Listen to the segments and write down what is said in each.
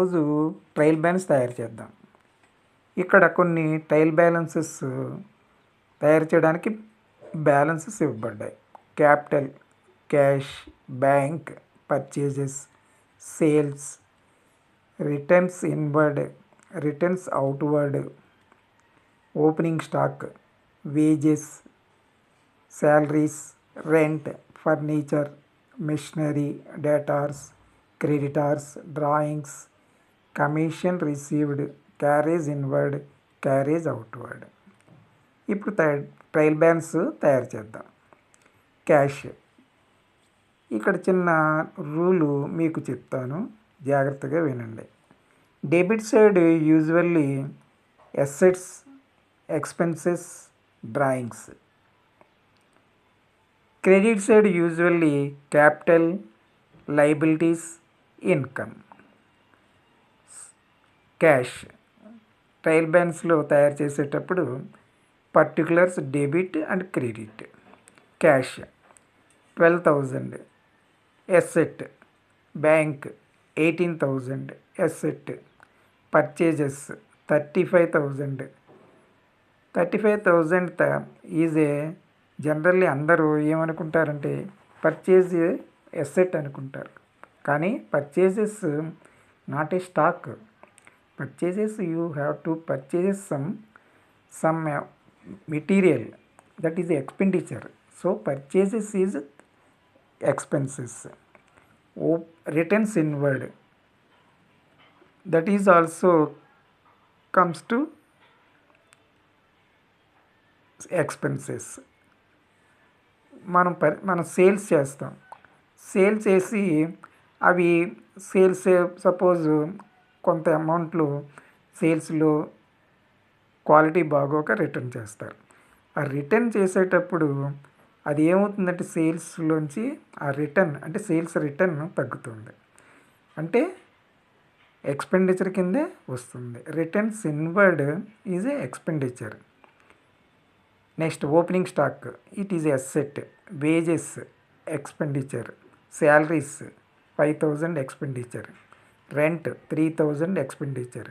ఈరోజు trial balance తయారు చేద్దాం. ఇక్కడ కొన్ని ట్రయల్ బ్యాలెన్సెస్ తయారు చేయడానికి బ్యాలెన్సెస్ ఇవ్వబడ్డాయి. Capital, cash, bank, purchases, sales, returns inward, returns outward, opening stock, wages, salaries, rent, furniture, machinery, debtors, creditors, drawings, commission received, carriage inward, carriage outward. ఇప్పుడు trial balance తయారు చేద్దాం. క్యాష్. ఇక్కడ చిన్న rule మీకు చెప్తాను, జాగ్రత్తగా వినండి. Debit side usually assets, expenses, drawings. Credit side usually capital, liabilities, income. Cash. Trial బ్యాలెన్స్లో తయారు చేసేటప్పుడు particulars debit and credit. Cash 12,000, asset bank 18,000, asset. Purchases 35,000. 35,000 is a generally అందరూ ఏమనుకుంటారంటే పర్చేజ్ ఎసెట్ అనుకుంటారు, కానీ purchases not a stock. Purchases you have to purchase some material, that is expenditure. So purchases is expenses. Returns inward, that is also comes to expenses. మనం sales చేస్తాం. Sale చేసి అవి sales suppose కొంత అమౌంట్లు సేల్స్లో quality బాగోక return చేస్తారు. ఆ return చేసేటప్పుడు అది ఏమవుతుందంటే సేల్స్లోంచి ఆ రిటర్న్ అంటే సేల్స్ రిటర్న్ తగ్గుతుంది, అంటే ఎక్స్పెండిచర్ కిందే వస్తుంది. Returns inward is a expenditure. Next opening stock, it is asset. Wages expenditure. Salaries 5,000 expenditure. Rent 3,000 expenditure.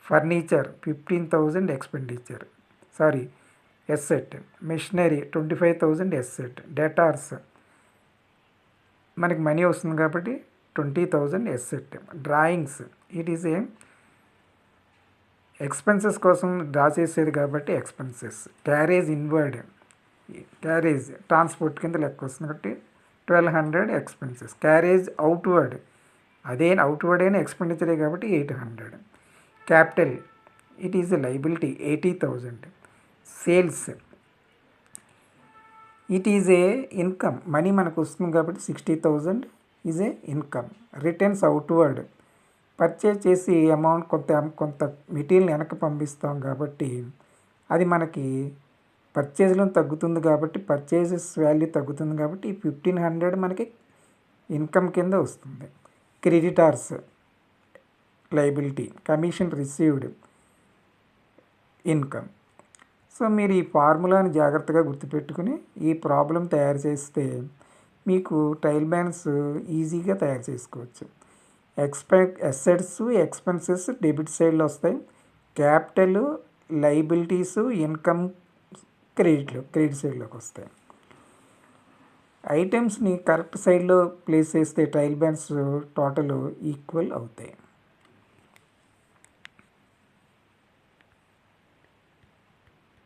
Furniture 15,000 expenditure, asset. Machinery 25,000 asset. Debtors మనకి మనీ వస్తుంది కాబట్టి 20,000 asset. Drawings, it is a expenses కోసం draw చేసేది కాబట్టి expenses. Carriage inward, carriage transport కింద లెక్క వస్తుంది కాబట్టి 1,200 ఎక్స్పెన్సెస్. క్యారేజ్ అవుట్వర్డ్, అదే అవుట్వర్డ్ అయిన ఎక్స్పెండిచరే కాబట్టి 800. Capital, it is a liability 80,000. Sales, it is A income, money మనకు వస్తుంది కాబట్టి 60,000 is a income. Returns outward, purchase చేసి అమౌంట్ కొంత మెటీరియల్ వెనక్కి పంపిస్తాం కాబట్టి అది మనకి పర్చేజ్లో తగ్గుతుంది కాబట్టి పర్చేజెస్ వాల్యూ తగ్గుతుంది కాబట్టి 1,500 మనకి ఇన్కమ్ కింద వస్తుంది. Creditors liability, commission received, income. So మీరు ఈ ఫార్ములాని జాగ్రత్తగా గుర్తుపెట్టుకుని ఈ ప్రాబ్లం తయారు చేస్తే మీకు ట్రయల్ బ్యాలెన్స్ ఈజీగా తయారు చేసుకోవచ్చు. అసెట్స్, ఎక్స్పెన్సెస్ డెబిట్ సైడ్లో వస్తాయి. క్యాపిటల్, లయబిలిటీస్, ఇన్కమ్ క్రెడిట్ సైడ్లోకి వస్తాయి. ఐటమ్స్ని కరెక్ట్ సైడ్లో ప్లేస్ చేస్తే ట్రయల్ బ్యాలెన్స్ టోటల్ ఈక్వల్ అవుతాయి.